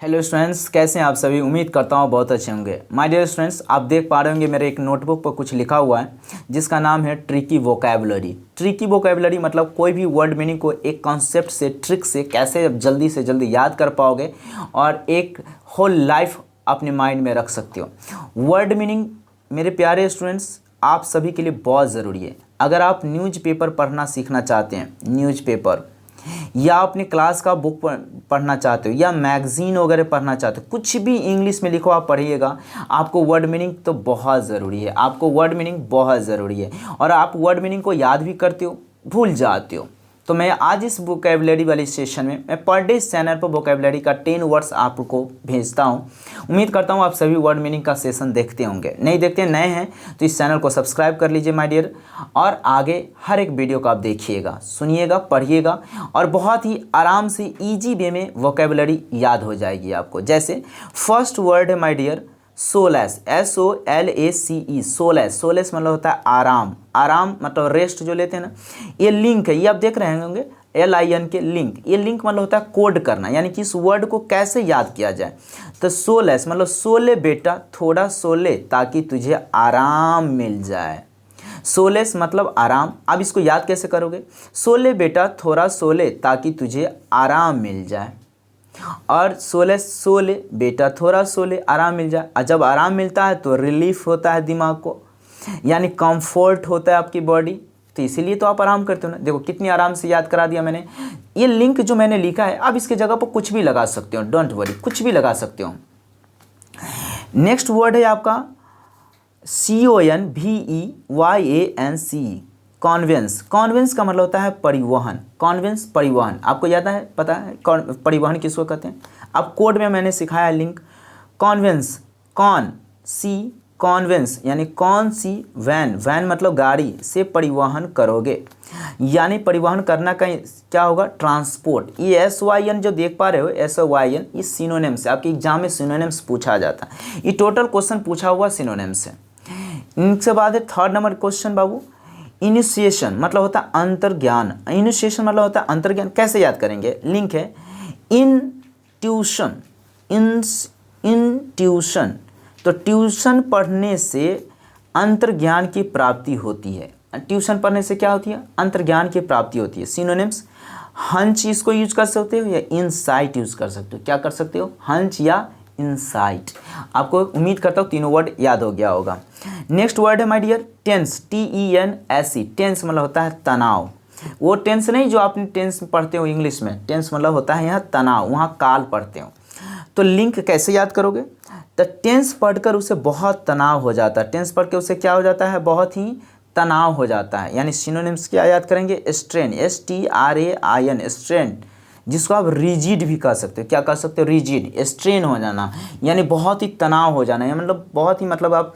Hello students, कैसे हैं आप सभी। उम्मीद करता हूँ बहुत अच्छे होंगे। माय डियर स्टूडेंट्स, आप देख पा रहे होंगे मेरे एक नोटबुक पर कुछ लिखा हुआ है जिसका नाम है ट्रिकी वोकैबुलरी। ट्रिकी वोकैबुलरी मतलब कोई भी वर्ड मीनिंग को एक कॉन्सेप्ट से, ट्रिक से कैसे जल्दी से जल्दी याद कर पाओगे और एक होल लाइफ अपने माइंड में रख सकते हो। वर्ड मीनिंग मेरे प्यारे स्टूडेंट्स आप सभी के लिए बहुत ज़रूरी है। अगर आप न्यूज़पेपर पढ़ना सीखना चाहते हैं, न्यूज़पेपर या अपने क्लास का बुक पढ़ना चाहते हो या मैगज़ीन वगैरह पढ़ना चाहते हो, कुछ भी इंग्लिश में लिखो आप पढ़िएगा, आपको वर्ड मीनिंग तो बहुत ज़रूरी है। आपको वर्ड मीनिंग बहुत ज़रूरी है और आप वर्ड मीनिंग को याद भी करते हो, भूल जाते हो। तो मैं आज इस वोकैबुलरी वाली सेशन में मैं पर डे इस चैनल पर वोकैबुलरी का 10 वर्ड्स आपको भेजता हूँ। उम्मीद करता हूँ आप सभी वर्ड मीनिंग का सेशन देखते होंगे। नहीं देखते, नए हैं तो इस चैनल को सब्सक्राइब कर लीजिए माय डियर, और आगे हर एक वीडियो को आप देखिएगा, सुनिएगा, पढ़िएगा और बहुत ही आराम से ईजी वे में वोकैबुलरी याद हो जाएगी आपको। जैसे फर्स्ट वर्ड है my dear solace, SOLACE, solace. Solace मतलब होता है आराम, आराम मतलब रेस्ट जो लेते हैं ना। ये लिंक है, ये आप देख रहे होंगे LIN के लिंक। ये लिंक मतलब होता है कोड करना, यानी कि इस वर्ड को कैसे याद किया जाए। तो सोलेस मतलब सोले बेटा थोड़ा सोले ताकि तुझे आराम मिल जाए। सोलेस मतलब आराम। अब इसको याद कैसे करोगे? सोले बेटा थोड़ा सोले ताकि तुझे आराम मिल जाए। और सोले बेटा थोड़ा सोले आराम मिल जाए। और जब आराम मिलता है तो रिलीफ होता है दिमाग को, यानी कंफर्ट होता है आपकी बॉडी, तो इसीलिए तो आप आराम करते हो ना। देखो कितनी आराम से याद करा दिया मैंने। ये लिंक जो मैंने लिखा है आप इसके जगह पर कुछ भी लगा सकते हो, डोंट वरी, कुछ भी लगा सकते हो। नेक्स्ट वर्ड है आपका CONVEYANCE, कॉन्वेंस। कॉन्वेंस का मतलब होता है परिवहन। कॉन्वेंस परिवहन, आपको याद है, पता है परिवहन किसको कहते हैं? अब कोड में मैंने सिखाया लिंक। कॉन्वेंस, कॉन्वेंस यानी कौन सी वैन, वैन मतलब गाड़ी से परिवहन करोगे, यानी परिवहन करना कहीं क्या होगा? ट्रांसपोर्ट। ये SYN जो देख पा रहे हो, SYN, ये सिनोनिम्स है। आपके एग्जाम में सिनोनिम्स पूछा जाता है। ये टोटल क्वेश्चन पूछा हुआ सिनोनिम्स है। इनसे बाद है थर्ड नंबर क्वेश्चन बाबू, इनिशिएशन मतलब होता है अंतर्ज्ञान। इनिशिएशन मतलब होता है अंतर्ज्ञान। कैसे याद करेंगे? लिंक है इंट्यूशन, इंट्यूशन। तो ट्यूशन पढ़ने से अंतर्ज्ञान की प्राप्ति होती है। ट्यूशन पढ़ने से क्या होती है? अंतर्ज्ञान की प्राप्ति होती है। सिनोनिम्स, हंच इसको यूज कर सकते हो या इनसाइट यूज कर सकते हो। क्या कर सकते हो? हंच या इनसाइट। आपको उम्मीद करता हूँ तीनों वर्ड याद हो गया होगा। नेक्स्ट वर्ड है my dear tense, TENSE। Tense मतलब होता है तनाव। वो टेंस नहीं जो आपने टेंस पढ़ते हो इंग्लिश में, टेंस मतलब होता है यहाँ तनाव, वहाँ काल पढ़ते हो। तो लिंक कैसे याद करोगे? तो टेंस पढ़कर उसे बहुत तनाव हो जाता है। टेंस पढ़ के उसे क्या हो जाता है? बहुत ही तनाव हो जाता है। यानी सिनोनिम्स क्या याद करेंगे? स्ट्रेन, STRAIN, स्ट्रेन, जिसको आप रिजिड भी कह सकते हो। क्या कह सकते हो? रिजिड, स्ट्रेन हो जाना, यानी बहुत ही तनाव हो जाना, या मतलब बहुत ही मतलब आप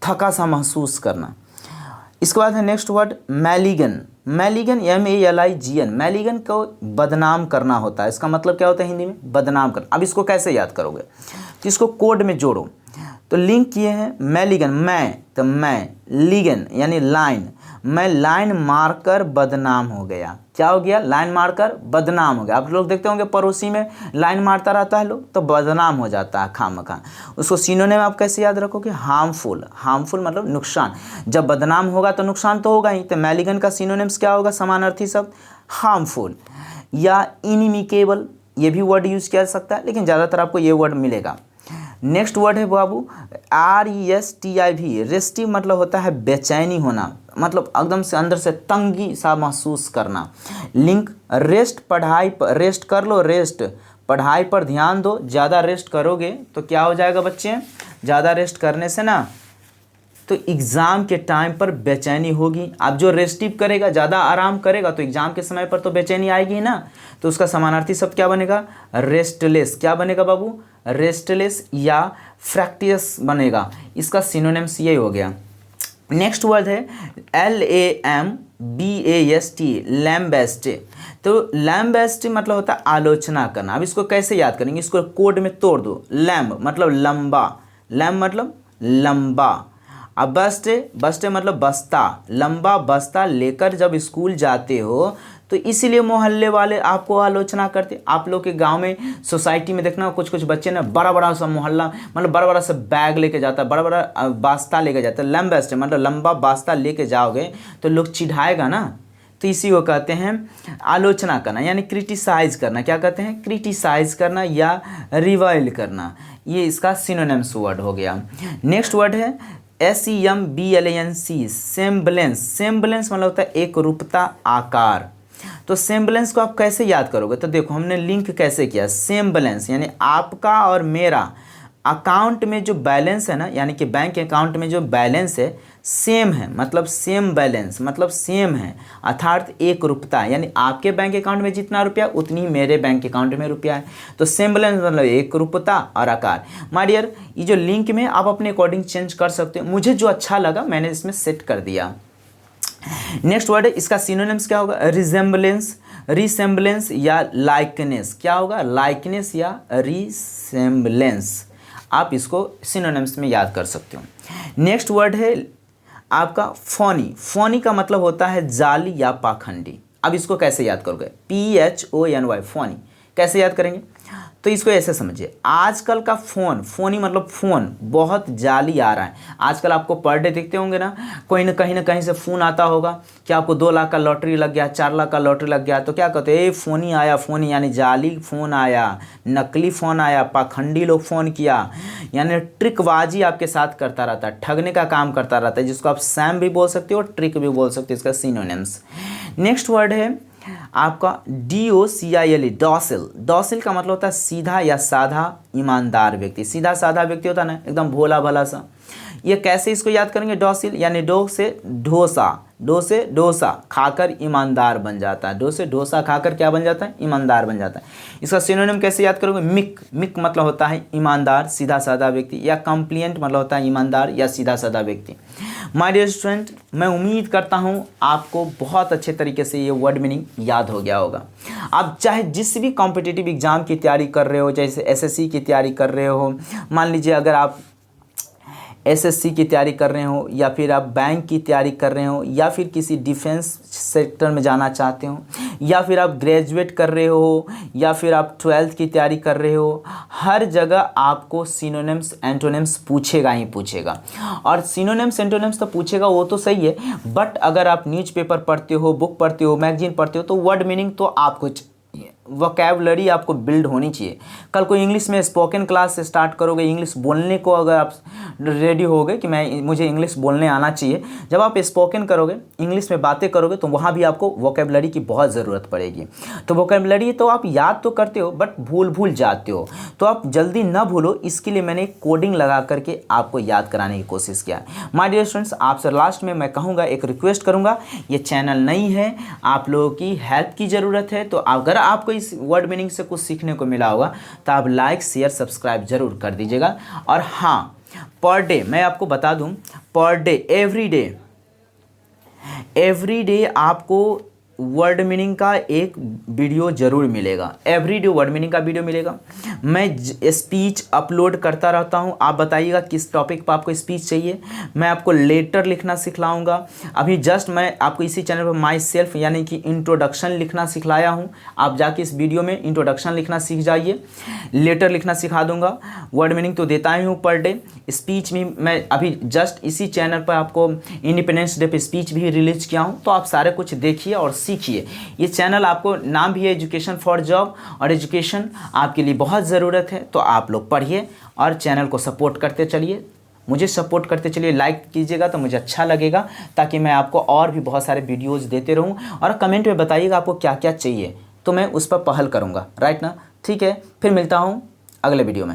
थका सा महसूस करना। इसके बाद है नेक्स्ट वर्ड मैलिगन। मैलिगन, MALIGN। मैलिगन को बदनाम करना होता है। इसका मतलब क्या होता है हिंदी में? बदनाम करना। अब इसको कैसे याद करोगे? तो इसको कोड में जोड़ो। तो लिंक किए हैं मैलिगन, मैं, तो मैं, लिगन यानी लाइन, मैं लाइन मारकर बदनाम हो गया। क्या हो गया? लाइन मारकर बदनाम हो गया। आप लोग देखते होंगे पड़ोसी में लाइन मारता रहता है लोग, तो बदनाम हो जाता है खामखा। उसको सिनोनिम आप कैसे याद रखोगे? हार्मफुल। हार्मफुल मतलब नुकसान। जब बदनाम होगा तो नुकसान तो होगा ही। तो मैलिगन का सिनोनिम्स क्या होगा? समानार्थी शब्द हार्मफुल या इनिमिकेबल, ये भी वर्ड यूज किया जा सकता है, लेकिन ज़्यादातर आपको ये वर्ड मिलेगा। नेक्स्ट वर्ड है बाबू RESTIV। रेस्टिव मतलब होता है बेचैनी होना, मतलब एकदम से अंदर से तंगी सा महसूस करना। लिंक रेस्ट, पढ़ाई पर रेस्ट कर लो, रेस्ट पढ़ाई पर ध्यान दो। ज़्यादा रेस्ट करोगे तो क्या हो जाएगा बच्चे? ज़्यादा रेस्ट करने से ना तो एग्ज़ाम के टाइम पर बेचैनी होगी। आप जो रेस्टिव करेगा, ज़्यादा आराम करेगा, तो एग्ज़ाम के समय पर तो बेचैनी आएगी ही ना। तो उसका समानार्थी शब्द क्या बनेगा? रेस्टलेस। क्या बनेगा बाबू? रेस्टलेस या फ्रैक्टियस बनेगा। इसका सिनोनिम्स ये हो गया। नेक्स्ट वर्ड है LAMBAST, लैम्बेस्ट। तो लैम्बेस्ट मतलब होता है आलोचना करना। अब इसको कैसे याद करेंगे? इसको कोड में तोड़ दो। लैम्ब मतलब लंबा, लैम्ब मतलब लंबा। अब बस्ते, बस्ते मतलब बस्ता, लंबा बस्ता लेकर जब स्कूल जाते हो तो इसीलिए मोहल्ले वाले आपको आलोचना करते। आप लोग के गांव में सोसाइटी में देखना कुछ कुछ बच्चे ना बड़ा बड़ा सा मोहल्ला मतलब बड़ा बड़ा सा बैग लेके जाता है, बड़ा बड़ा बास्ता लेके जाता है, लंबेस्ट मतलब लंबा बास्ता लेके जाओगे तो लोग चिढ़ाएगा ना। तो इसी को कहते हैं आलोचना करना, यानी क्रिटिसाइज करना। क्या कहते हैं? क्रिटिसाइज करना या रिवाइल करना। ये इसका सिनोनिम्स वर्ड हो गया। नेक्स्ट वर्ड है SEMBLANC, सेम्बलेंस। सेम्बलेंस मतलब होता है एक रूपता, आकार। तो सेम्बलेंस को आप कैसे याद करोगे? तो देखो हमने लिंक कैसे किया। सेम्बलेंस यानी आपका और मेरा अकाउंट में जो बैलेंस है ना, यानी कि बैंक अकाउंट में जो बैलेंस है सेम है, मतलब सेम बैलेंस मतलब सेम है, अर्थात एक रूपता, यानी आपके बैंक अकाउंट में जितना रुपया उतनी ही मेरे बैंक अकाउंट में रुपया है। तो सेम बैलेंस मतलब एक रूपता और आकार। माय डियर, ये जो लिंक में आप अपने अकॉर्डिंग चेंज कर सकते हो, मुझे जो अच्छा लगा मैंने इसमें सेट कर दिया। नेक्स्ट वर्ड है, इसका सिनोनिम्स क्या होगा? रिजेम्बलेंस, रिसेम्बलेंस या लाइकनेस। क्या होगा? लाइकनेस या रिसेम्बलेंस। आप इसको सिनोनिम्स में याद कर सकते हो। नेक्स्ट वर्ड है आपका फोनी। फोनी का मतलब होता है जाली या पाखंडी। अब इसको कैसे याद करोगे? PHONY, फोनी। कैसे याद करेंगे? तो इसको ऐसे समझिए, आजकल का फ़ोन, फ़ोनी मतलब फ़ोन बहुत जाली आ रहा है। आजकल आपको पर डे देखते होंगे ना, कोई ना कहीं से फ़ोन आता होगा कि आपको 2 लाख का लॉटरी लग गया, 4 लाख का लॉटरी लग गया, तो क्या कहते हैं? फ़ोनी आया, फ़ोनी यानी जाली फ़ोन आया, नकली फ़ोन आया, पाखंडी लोग फ़ोन किया, यानी ट्रिकबाजी आपके साथ करता रहता है, ठगने का काम करता रहता है, जिसको आप सैम भी बोल सकते हो और ट्रिक भी बोल सकते हो। इसका सिनोनिम्स। नेक्स्ट वर्ड है आपका DOCILE, डॉसिल। डॉसिल का मतलब होता है सीधा या साधा ईमानदार व्यक्ति। सीधा साधा व्यक्ति होता है ना, एकदम भोला भाला सा। ये कैसे इसको याद करेंगे? डॉसिल यानी डो से डोसा, डो से डोसा खाकर ईमानदार बन जाता है। डो से डोसा खाकर क्या बन जाता है? ईमानदार बन जाता है। इसका सिनोनिम कैसे याद करोगे? मिक। मिक मतलब होता है ईमानदार, सीधा साधा व्यक्ति, या कंप्लिएंट मतलब होता है ईमानदार या सीधा साधा व्यक्ति। माय डियर स्टूडेंट, मैं उम्मीद करता हूँ आपको बहुत अच्छे तरीके से ये वर्ड मीनिंग याद हो गया होगा। आप चाहे जिस भी कॉम्पिटिटिव एग्जाम की तैयारी कर रहे हो, जैसे SSC की तैयारी कर रहे हो, मान लीजिए अगर आप SSC की तैयारी कर रहे हो, या फिर आप बैंक की तैयारी कर रहे हो, या फिर किसी डिफेंस सेक्टर में जाना चाहते हो, या फिर आप ग्रेजुएट कर रहे हो, या फिर आप 12th की तैयारी कर रहे हो, हर जगह आपको सिनोनिम्स एंटोनिम्स पूछेगा ही पूछेगा। और सिनोनिम्स एंटोनिम्स तो पूछेगा वो तो सही है, बट अगर आप न्यूज़पेपर पढ़ते हो, बुक पढ़ते हो, मैगजीन पढ़ते हो, तो वर्ड मीनिंग तो आपको वोकैबुलरी आपको बिल्ड होनी चाहिए। कल को इंग्लिश में स्पोकन क्लास से स्टार्ट करोगे, इंग्लिश बोलने को अगर आप रेडी होगे कि मुझे इंग्लिश बोलने आना चाहिए, जब आप स्पोकन करोगे, इंग्लिश में बातें करोगे, तो वहाँ भी आपको वोकैबुलरी की बहुत ज़रूरत पड़ेगी। तो वोकैबुलरी तो आप याद तो करते हो बट भूल जाते हो, तो आप जल्दी ना भूलो, इसके लिए मैंने कोडिंग लगा करके आपको याद कराने की कोशिश किया। माय डियर स्टूडेंट्स, आपसे लास्ट में मैं कहूँगा, एक रिक्वेस्ट करूँगा, ये चैनल नहीं है, आप लोगों की हेल्प की ज़रूरत है। तो अगर आपको इस वर्ड मीनिंग से कुछ सीखने को मिला होगा तो आप लाइक शेयर सब्सक्राइब जरूर कर दीजिएगा। और हाँ, पर डे मैं आपको बता दूं, पर डे एवरी डे आपको वर्ड मीनिंग का एक वीडियो जरूर मिलेगा। एवरीडे वर्ड मीनिंग का वीडियो मिलेगा। मैं स्पीच अपलोड करता रहता हूं। आप बताइएगा किस टॉपिक पर आपको स्पीच चाहिए। मैं आपको लेटर लिखना सिखलाऊंगा। अभी जस्ट मैं आपको इसी चैनल पर माई सेल्फ यानी कि इंट्रोडक्शन लिखना सिखलाया हूं। आप जाके इस वीडियो में इंट्रोडक्शन लिखना सीख जाइए, लेटर लिखना सिखा दूंगा। वर्ड मीनिंग तो देता ही हूँ पर डे। स्पीच भी मैं अभी जस्ट इसी चैनल पर आपको इंडिपेंडेंस डे पे स्पीच भी रिलीज किया हूँ। तो आप सारे कुछ देखिए और सीखिए। ये चैनल आपको नाम भी है एजुकेशन फॉर जॉब, और एजुकेशन आपके लिए बहुत ज़रूरत है। तो आप लोग पढ़िए और चैनल को सपोर्ट करते चलिए, मुझे सपोर्ट करते चलिए। लाइक कीजिएगा तो मुझे अच्छा लगेगा, ताकि मैं आपको और भी बहुत सारे वीडियोस देते रहूं। और कमेंट में बताइएगा आपको क्या क्या चाहिए, तो मैं उस पर पहल करूंगा। राइट ना? ठीक है, फिर मिलता हूं अगले वीडियो में।